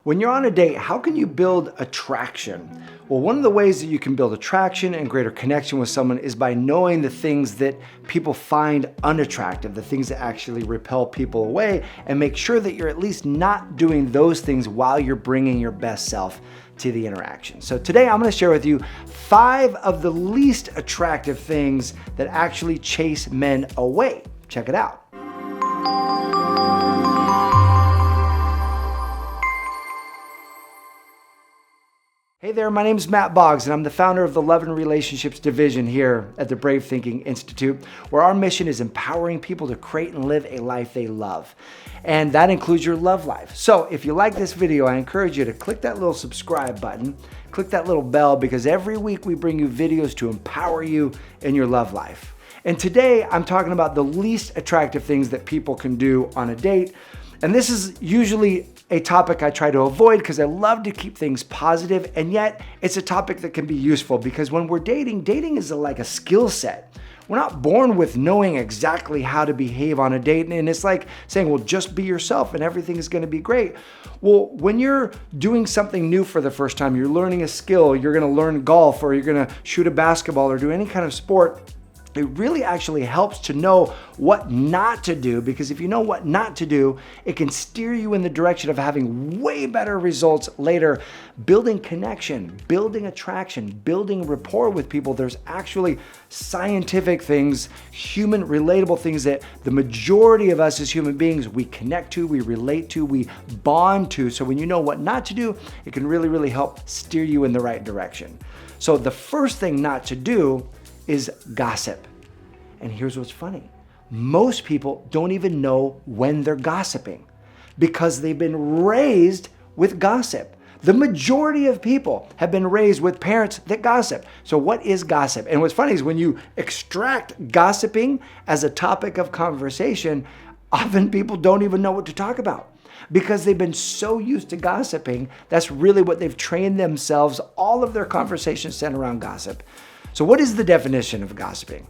When you're on a date, how can you build attraction? Well, one of the ways that you can build attraction and greater connection with someone is by knowing the things that people find unattractive, the things that actually repel people away, and make sure that you're at least not doing those things while you're bringing your best self to the interaction. So today I'm going to share with you 5 of the least attractive things that actually chase men away. Check it out. Hey there, my name is Matt Boggs, and I'm the founder of the Love and Relationships Division here at the Brave Thinking Institute, where our mission is empowering people to create and live a life they love. And that includes your love life. So if you like this video, I encourage you to click that little subscribe button, click that little bell, because every week we bring you videos to empower you in your love life. And today I'm talking about the least attractive things that people can do on a date. And this is usually a topic I try to avoid because I love to keep things positive, and yet it's a topic that can be useful because when we're dating is like a skill set. We're not born with knowing exactly how to behave on a date, and it's like saying, well, just be yourself and everything is going to be great. Well, when you're doing something new for the first time, you're learning a skill, you're going to learn golf, or you're going to shoot a basketball or do any kind of sport, it really actually helps to know what not to do, because if you know what not to do, it can steer you in the direction of having way better results later. Building connection, building attraction, building rapport with people. There's actually scientific things, human relatable things that the majority of us as human beings, we connect to, we relate to, we bond to. So when you know what not to do, it can really, really help steer you in the right direction. So the first thing not to do is gossip. And here's what's funny. Most people don't even know when they're gossiping because they've been raised with gossip. The majority of people have been raised with parents that gossip. So what is gossip? And what's funny is when you extract gossiping as a topic of conversation, often people don't even know what to talk about because they've been so used to gossiping. That's really what they've trained themselves. All of their conversations center around gossip. So what is the definition of gossiping?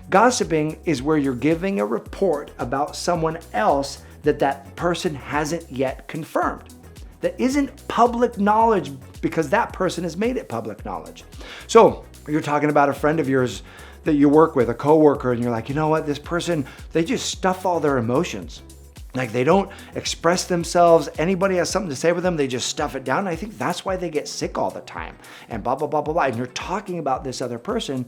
Gossiping is where you're giving a report about someone else that person hasn't yet confirmed. That isn't public knowledge because that person has made it public knowledge. So you're talking about a friend of yours that you work with, a coworker, and you're like, you know what, this person, they just stuff all their emotions. Like they don't express themselves. Anybody has something to say with them, they just stuff it down. And I think that's why they get sick all the time and blah, blah, blah, blah, blah. And you're talking about this other person.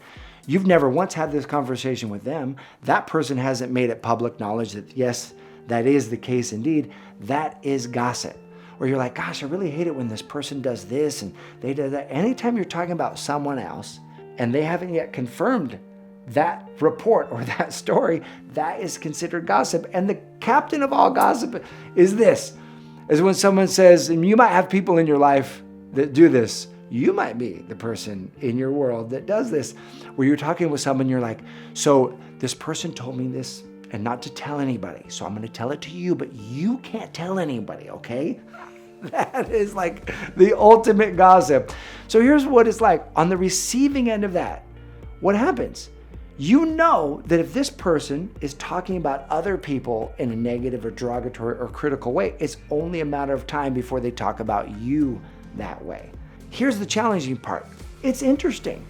You've never once had this conversation with them. That person hasn't made it public knowledge that yes, that is the case indeed. That is gossip. Or you're like, gosh, I really hate it when this person does this and they do that. Anytime you're talking about someone else and they haven't yet confirmed that report or that story, that is considered gossip. And the captain of all gossip is when someone says, and you might have people in your life that do this, you might be the person in your world that does this, where you're talking with someone, you're like, so this person told me this and not to tell anybody. So I'm going to tell it to you, but you can't tell anybody, okay? That is like the ultimate gossip. So here's what it's like on the receiving end of that. What happens? You know that if this person is talking about other people in a negative or derogatory or critical way, it's only a matter of time before they talk about you that way. Here's the challenging part. It's interesting.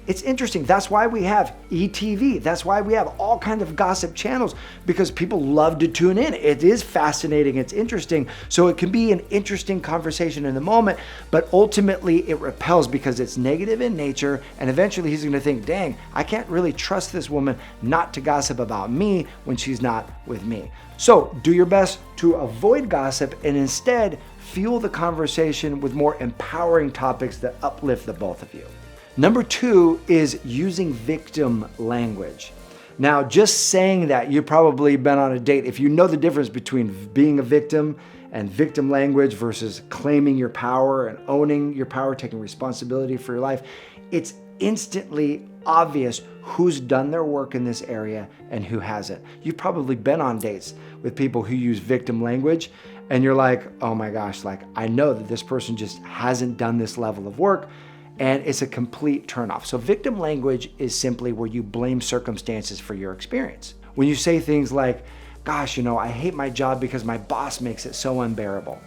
It's interesting. That's why we have ETV. That's why we have all kinds of gossip channels, because people love to tune in. It is fascinating. It's interesting. So it can be an interesting conversation in the moment, but ultimately it repels because it's negative in nature. And eventually he's going to think, dang, I can't really trust this woman not to gossip about me when she's not with me. So do your best to avoid gossip and instead fuel the conversation with more empowering topics that uplift the both of you. Number 2 is using victim language. Now, just saying that, you've probably been on a date. If you know the difference between being a victim and victim language versus claiming your power and owning your power, taking responsibility for your life, it's instantly obvious who's done their work in this area and who hasn't. You've probably been on dates with people who use victim language and you're like, oh my gosh, like I know that this person just hasn't done this level of work. And it's a complete turnoff. So victim language is simply where you blame circumstances for your experience. When you say things like, gosh, I hate my job because my boss makes it so unbearable.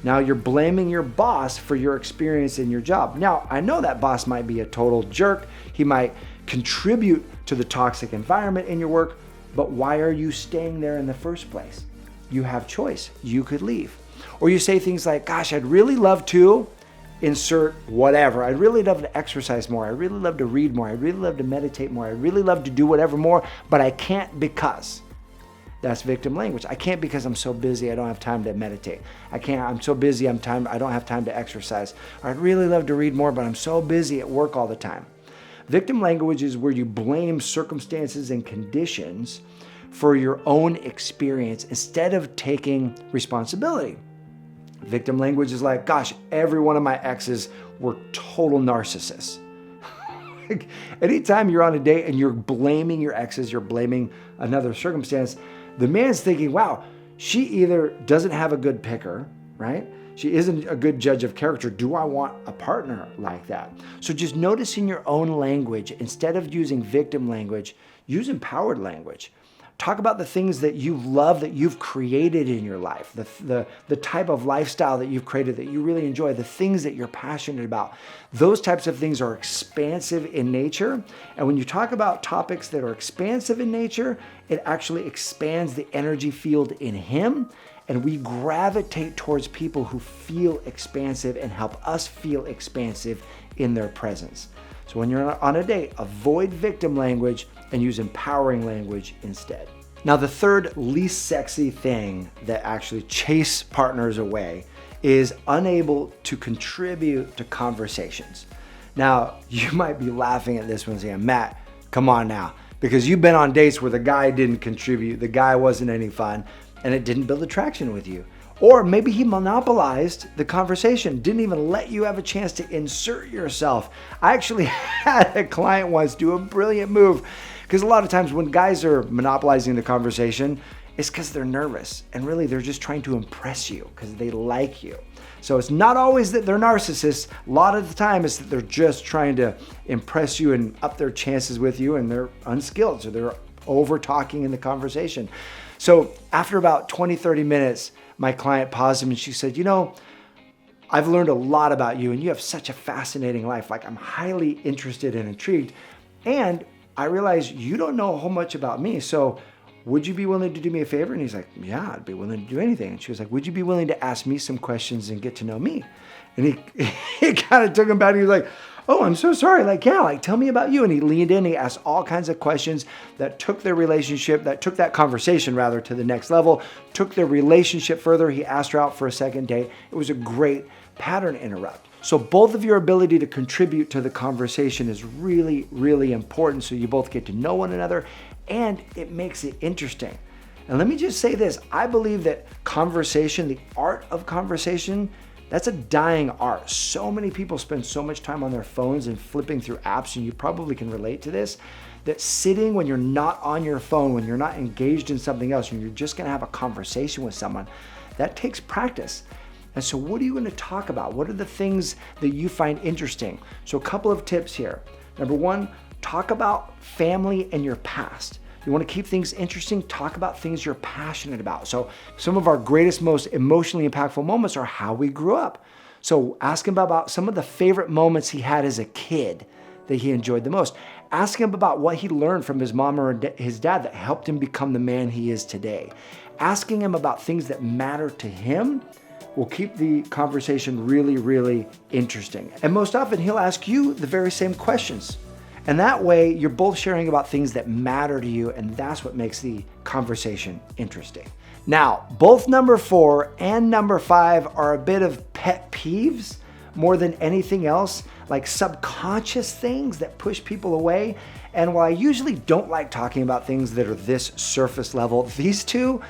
Now you're blaming your boss for your experience in your job. Now, I know that boss might be a total jerk. He might contribute to the toxic environment in your work, but why are you staying there in the first place? You have choice. You could leave. Or you say things like, gosh, I'd really love to insert whatever. I'd really love to exercise more. I'd really love to read more. I'd really love to meditate more. I'd really love to do whatever more, but I can't because. That's victim language. I can't because I'm so busy. I don't have time to meditate. I can't. I'm so busy. I don't have time to exercise. Or I'd really love to read more, but I'm so busy at work all the time. Victim language is where you blame circumstances and conditions for your own experience instead of taking responsibility. Victim language is like, gosh, every one of my exes were total narcissists. Anytime you're on a date and you're blaming your exes, you're blaming another circumstance, the man's thinking, wow, she either doesn't have a good picker, right? She isn't a good judge of character. Do I want a partner like that? So just notice in your own language, instead of using victim language, use empowered language. Talk about the things that you love that you've created in your life, the type of lifestyle that you've created that you really enjoy, the things that you're passionate about. Those types of things are expansive in nature. And when you talk about topics that are expansive in nature, it actually expands the energy field in him. And we gravitate towards people who feel expansive and help us feel expansive in their presence. So when you're on a date, avoid victim language and use empowering language instead. Now, the third least sexy thing that actually chase partners away is unable to contribute to conversations. Now, you might be laughing at this one saying, Matt, come on now, because you've been on dates where the guy didn't contribute, the guy wasn't any fun, and it didn't build attraction with you. Or maybe he monopolized the conversation, didn't even let you have a chance to insert yourself. I actually had a client once do a brilliant move, because a lot of times when guys are monopolizing the conversation, it's because they're nervous. And really, they're just trying to impress you because they like you. So it's not always that they're narcissists. A lot of the time, it's that they're just trying to impress you and up their chances with you, and they're unskilled. So they're over talking in the conversation. So after about 20, 30 minutes, my client paused him and she said, I've learned a lot about you and you have such a fascinating life. Like, I'm highly interested and intrigued. And I realize you don't know a whole much about me. So would you be willing to do me a favor? And he's like, yeah, I'd be willing to do anything. And she was like, would you be willing to ask me some questions and get to know me? And he kind of took him back and he was like, oh, I'm so sorry. Tell me about you. And he leaned in, he asked all kinds of questions that took their relationship, that took that conversation rather to the next level, took their relationship further. He asked her out for a second date. It was a great pattern interrupt. So both of your ability to contribute to the conversation is really, really important. So you both get to know one another and it makes it interesting. And let me just say this. I believe that conversation, the art of conversation, that's a dying art. So many people spend so much time on their phones and flipping through apps, and you probably can relate to this, that sitting when you're not on your phone, when you're not engaged in something else, and you're just gonna have a conversation with someone, that takes practice. And so what are you gonna talk about? What are the things that you find interesting? So a couple of tips here. Number one, talk about family and your past. You want to keep things interesting, talk about things you're passionate about. So some of our greatest, most emotionally impactful moments are how we grew up. So ask him about some of the favorite moments he had as a kid that he enjoyed the most. Ask him about what he learned from his mom or his dad that helped him become the man he is today. Asking him about things that matter to him will keep the conversation really, really interesting. And most often he'll ask you the very same questions. And that way, you're both sharing about things that matter to you, and that's what makes the conversation interesting. Now, both number 4 and number 5 are a bit of pet peeves more than anything else, like subconscious things that push people away. And while I usually don't like talking about things that are this surface level, these two,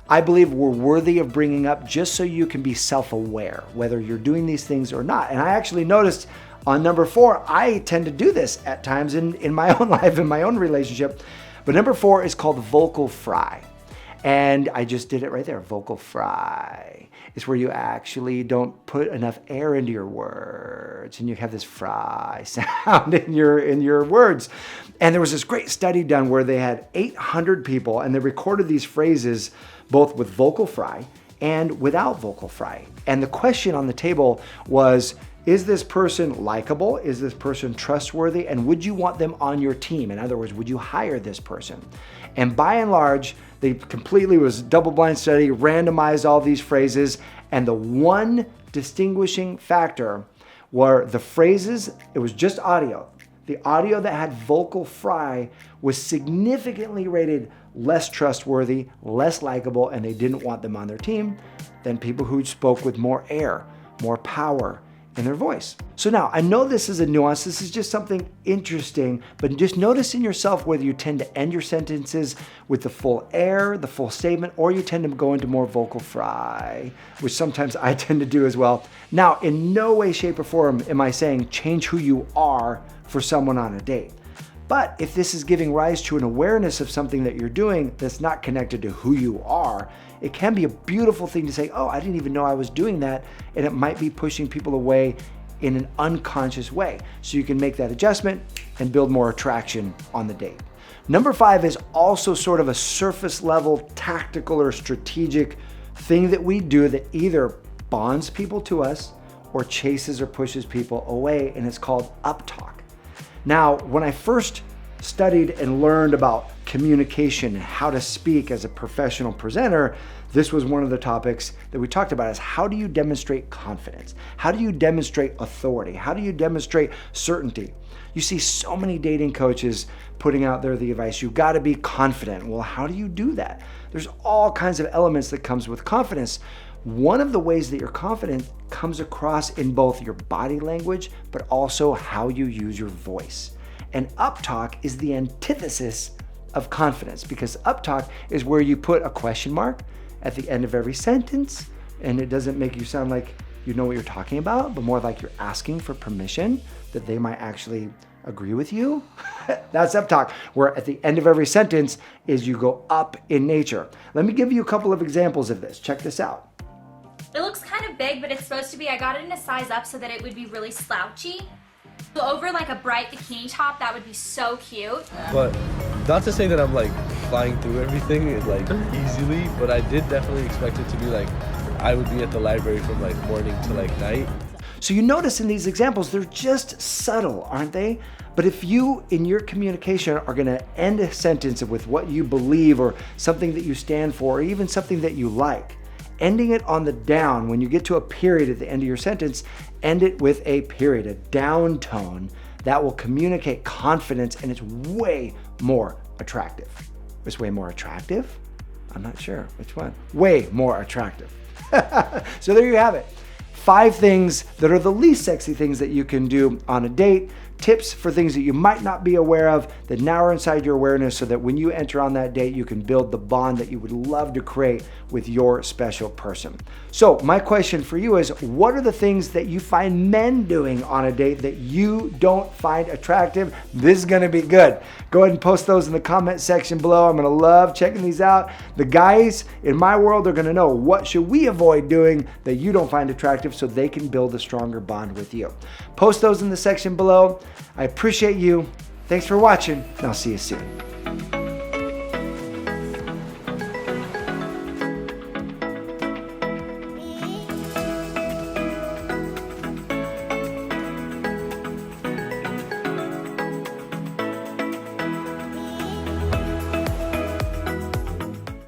I believe, were worthy of bringing up just so you can be self-aware, whether you're doing these things or not. And I actually noticed on number 4, I tend to do this at times in my own life, in my own relationship. But number 4 is called vocal fry. And I just did it right there, vocal fry. It's where you actually don't put enough air into your words and you have this fry sound in your words. And there was this great study done where they had 800 people and they recorded these phrases both with vocal fry and without vocal fry. And the question on the table was, is this person likable? Is this person trustworthy? And would you want them on your team? In other words, would you hire this person? And by and large, they completely was a double-blind study, randomized all these phrases, and the one distinguishing factor were the phrases, it was just audio. The audio that had vocal fry was significantly rated less trustworthy, less likable, and they didn't want them on their team than people who spoke with more air, more power in their voice. So now, I know this is a nuance, this is just something interesting, but just notice in yourself whether you tend to end your sentences with the full air, the full statement, or you tend to go into more vocal fry, which sometimes I tend to do as well. Now, in no way, shape, or form am I saying change who you are for someone on a date. But if this is giving rise to an awareness of something that you're doing that's not connected to who you are, it can be a beautiful thing to say, oh, I didn't even know I was doing that. And it might be pushing people away in an unconscious way. So you can make that adjustment and build more attraction on the date. Number 5 is also sort of a surface level tactical or strategic thing that we do that either bonds people to us or chases or pushes people away, and it's called uptalk. Now, when I first studied and learned about communication and how to speak as a professional presenter, this was one of the topics that we talked about is how do you demonstrate confidence? How do you demonstrate authority? How do you demonstrate certainty? You see so many dating coaches putting out there the advice, you gotta be confident. Well, how do you do that? There's all kinds of elements that comes with confidence. One of the ways that you're confident comes across in both your body language, but also how you use your voice. And uptalk is the antithesis of confidence because uptalk is where you put a question mark at the end of every sentence, and it doesn't make you sound like you know what you're talking about, but more like you're asking for permission that they might actually agree with you. That's uptalk, where at the end of every sentence is you go up in nature. Let me give you a couple of examples of this. Check this out. It looks kind of big, but it's supposed to be, I got it in a size up so that it would be really slouchy. So over like a bright bikini top, that would be so cute. But not to say that I'm like flying through everything like easily, but I did definitely expect it to be like, I would be at the library from like morning to like night. So you notice in these examples, they're just subtle, aren't they? But if you, in your communication, are gonna end a sentence with what you believe or something that you stand for, or even something that you like, ending it on the down, when you get to a period at the end of your sentence, end it with a period, a down tone that will communicate confidence, and it's way more attractive. It's way more attractive? I'm not sure which one. Way more attractive. So there you have it. 5 things that are the least sexy things that you can do on a date. Tips for things that you might not be aware of that now are inside your awareness so that when you enter on that date, you can build the bond that you would love to create with your special person. So my question for you is, what are the things that you find men doing on a date that you don't find attractive? This is gonna be good. Go ahead and post those in the comment section below. I'm gonna love checking these out. The guys in my world are gonna know what should we avoid doing that you don't find attractive so they can build a stronger bond with you. Post those in the section below. I appreciate you. Thanks for watching, and I'll see you soon.